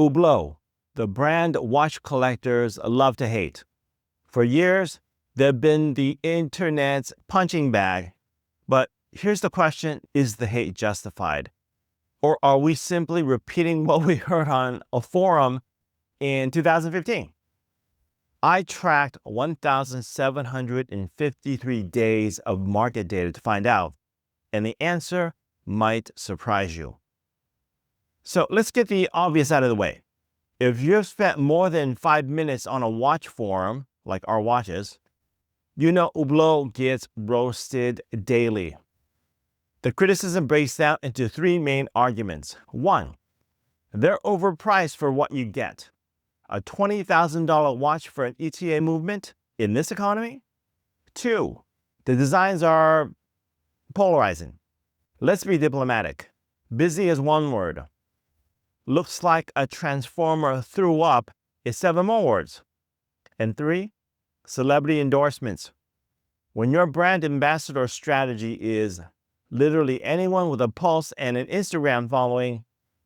Hublot, the brand watch collectors love to hate. For years, they've been the internet's punching bag. But here's the question, is the hate justified? Or are we simply repeating what we heard on a forum in 2015? I tracked 1,753 days of market data to find out, and the answer might surprise you. So let's get the obvious out of the way. If you've spent more than 5 minutes on a watch forum, like our watches, you know Hublot gets roasted daily. The criticism breaks down into 3 main arguments. 1, they're overpriced for what you get. A $20,000 watch for an ETA movement in this economy? 2, the designs are polarizing. Let's be diplomatic. Busy is one word. Looks like a transformer threw up is 7 more words. And 3, celebrity endorsements. When your brand ambassador strategy is literally anyone with a pulse and an Instagram following,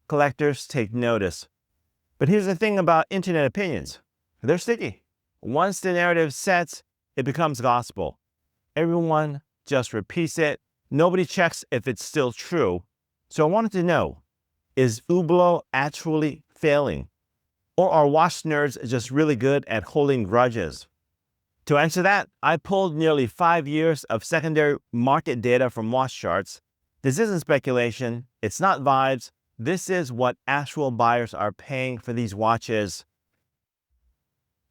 collectors take notice. But here's the thing about internet opinions. They're sticky. Once the narrative sets, it becomes gospel. Everyone just repeats it. Nobody checks if it's still true. So I wanted to know, is Hublot actually failing? Or are watch nerds just really good at holding grudges? To answer that, I pulled nearly 5 years of secondary market data from WatchCharts. This isn't speculation. It's not vibes. This is what actual buyers are paying for these watches.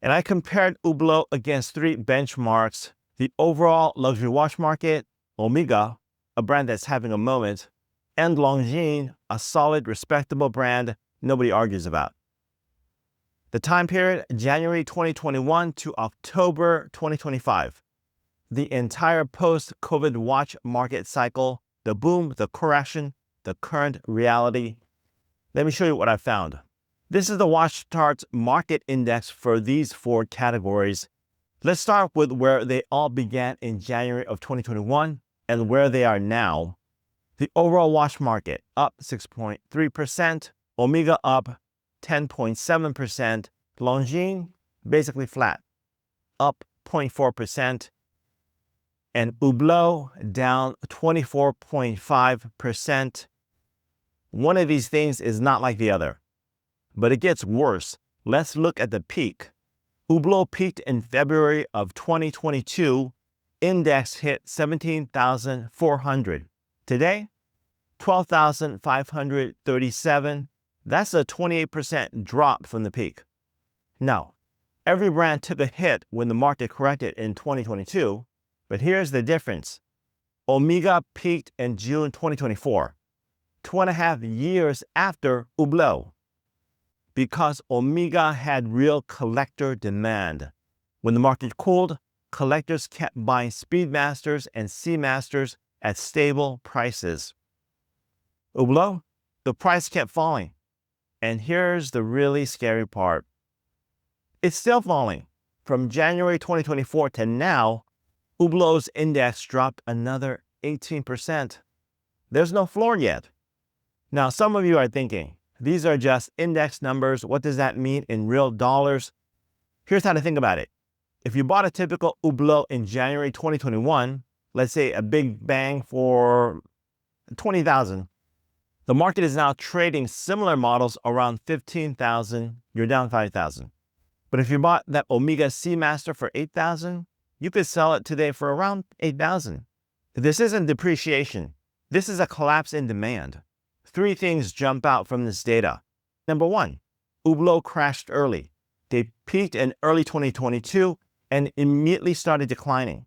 And I compared Hublot against 3 benchmarks: the overall luxury watch market, Omega, a brand that's having a moment, and Longines, a solid, respectable brand nobody argues about. The time period, January 2021 to October 2025. The entire post-COVID watch market cycle, the boom, the correction, the current reality. Let me show you what I found. This is the WatchCharts market index for these 4 categories. Let's start with where they all began in January of 2021 and where they are now. The overall watch market up 6.3%, Omega up 10.7%, Longines basically flat, up 0.4%, and Hublot down 24.5%. One of these things is not like the other, but it gets worse. Let's look at the peak. Hublot peaked in February of 2022. Index hit 17,400. Today, 12,537. That's a 28% drop from the peak. Now, every brand took a hit when the market corrected in 2022, but here's the difference. Omega peaked in June 2024, 2.5 years after Hublot, because Omega had real collector demand. When the market cooled, collectors kept buying Speedmasters and Seamasters at stable prices. Hublot, the price kept falling. And here's the really scary part. It's still falling. From January 2024 to now, Hublot's index dropped another 18%. There's no floor yet. Now, some of you are thinking, these are just index numbers. What does that mean in real dollars? Here's how to think about it. If you bought a typical Hublot in January 2021, let's say a big bang for $20,000, the market is now trading similar models around $15,000. You're down $5,000. But if you bought that Omega Seamaster for $8,000, you could sell it today for around $8,000. This isn't depreciation. This is a collapse in demand. 3 things jump out from this data. Number 1, Hublot crashed early. They peaked in early 2022 and immediately started declining.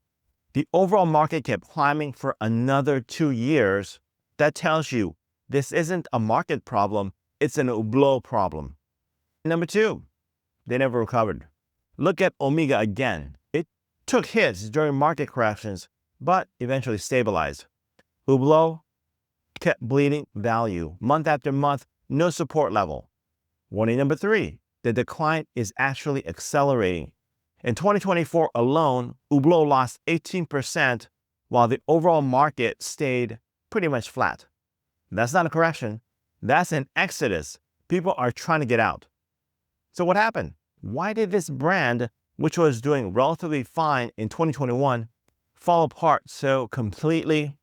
The overall market kept climbing for another 2 years. That tells you this isn't a market problem, it's an Hublot problem. Number 2, they never recovered. Look at Omega again. It took hits during market corrections, but eventually stabilized. Hublot kept bleeding value. Month after month, no support level. Warning number 3, the decline is actually accelerating. In 2024 alone, Hublot lost 18%, while the overall market stayed pretty much flat. That's not a correction. That's an exodus. People are trying to get out. So what happened? Why did this brand, which was doing relatively fine in 2021, fall apart so completely?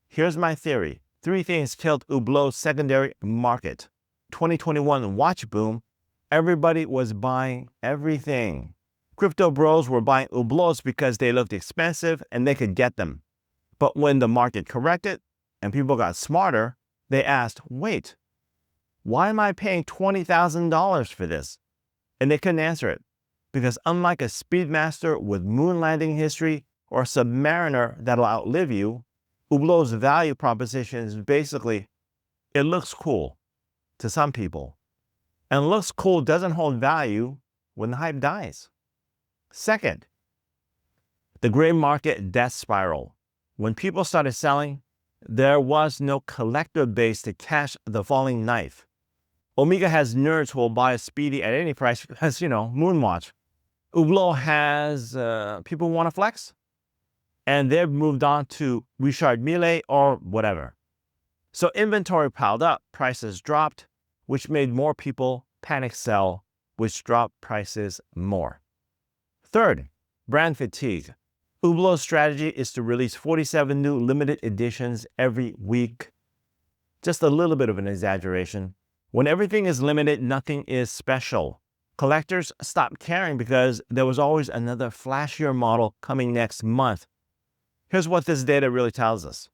Here's my theory. 3 things killed Hublot's secondary market. 2021 watch boom. Everybody was buying everything. Crypto bros were buying Hublots because they looked expensive and they could get them. But when the market corrected and people got smarter, they asked, wait, why am I paying $20,000 for this? And they couldn't answer it. Because unlike a Speedmaster with moon landing history or a Submariner that'll outlive you, Hublot's value proposition is basically, it looks cool to some people. And looks cool doesn't hold value when the hype dies. Second, the gray market death spiral. When people started selling, there was no collector base to catch the falling knife. Omega has nerds who will buy a Speedy at any price because, Moonwatch. Hublot has people who want to flex, and they've moved on to Richard Mille or whatever. So inventory piled up, prices dropped, which made more people panic sell, which dropped prices more. Third, brand fatigue. Hublot's strategy is to release 47 new limited editions every week. Just a little bit of an exaggeration. When everything is limited, nothing is special. Collectors stopped caring because there was always another flashier model coming next month. Here's what this data really tells us.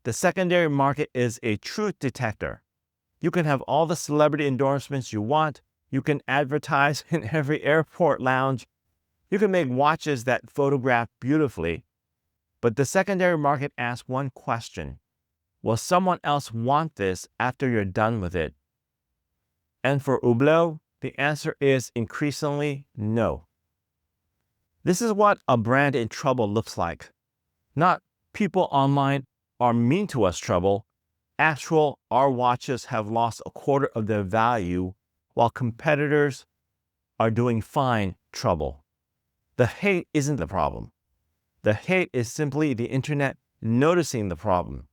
The secondary market is a truth detector. You can have all the celebrity endorsements you want. You can advertise in every airport lounge. You can make watches that photograph beautifully. But the secondary market asks one question. Will someone else want this after you're done with it? And for Hublot, the answer is increasingly no. This is what a brand in trouble looks like. Not people online are mean to us trouble. Actual, our watches have lost a quarter of their value while competitors are doing fine trouble. The hate isn't the problem. The hate is simply the internet noticing the problem.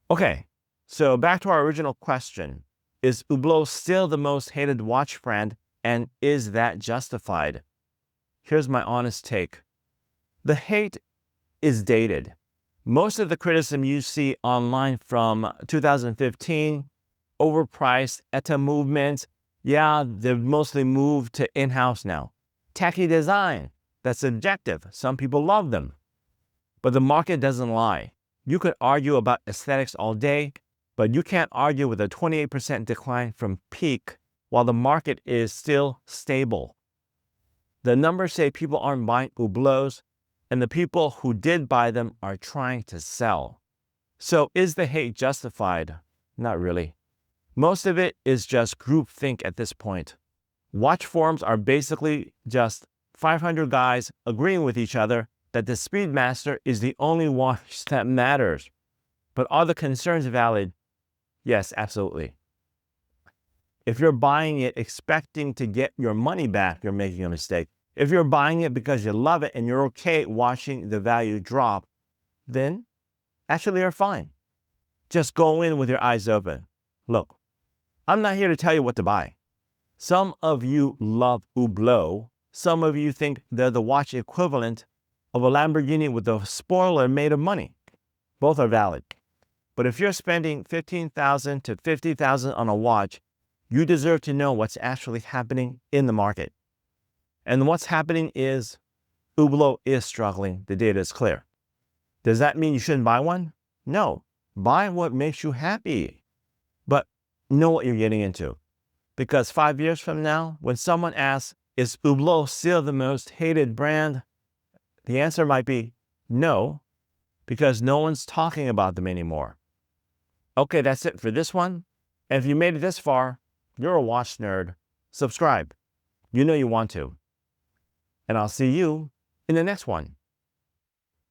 Okay, so back to our original question. Is Hublot still the most hated watch brand, and is that justified? Here's my honest take. The hate is dated. Most of the criticism you see online from 2015, overpriced, ETA movements, they've mostly moved to in-house now. Tacky design, that's subjective. Some people love them. But the market doesn't lie. You could argue about aesthetics all day, but you can't argue with a 28% decline from peak while the market is still stable. The numbers say people aren't buying Hublots, and the people who did buy them are trying to sell. So is the hate justified? Not really. Most of it is just groupthink at this point. Watch forums are basically just 500 guys agreeing with each other that the Speedmaster is the only watch that matters. But are the concerns valid? Yes, absolutely. If you're buying it expecting to get your money back, you're making a mistake. If you're buying it because you love it and you're okay watching the value drop, then actually you're fine. Just go in with your eyes open. Look, I'm not here to tell you what to buy. Some of you love Hublot. Some of you think they're the watch equivalent of a Lamborghini with a spoiler made of money. Both are valid. But if you're spending $15,000 to $50,000 on a watch, you deserve to know what's actually happening in the market. And what's happening is Hublot is struggling. The data is clear. Does that mean you shouldn't buy one? No. Buy what makes you happy. But know what you're getting into. Because 5 years from now, when someone asks, is Hublot still the most hated brand? The answer might be no, because no one's talking about them anymore. Okay, that's it for this one. And if you made it this far, you're a watch nerd. Subscribe. You know you want to. And I'll see you in the next one.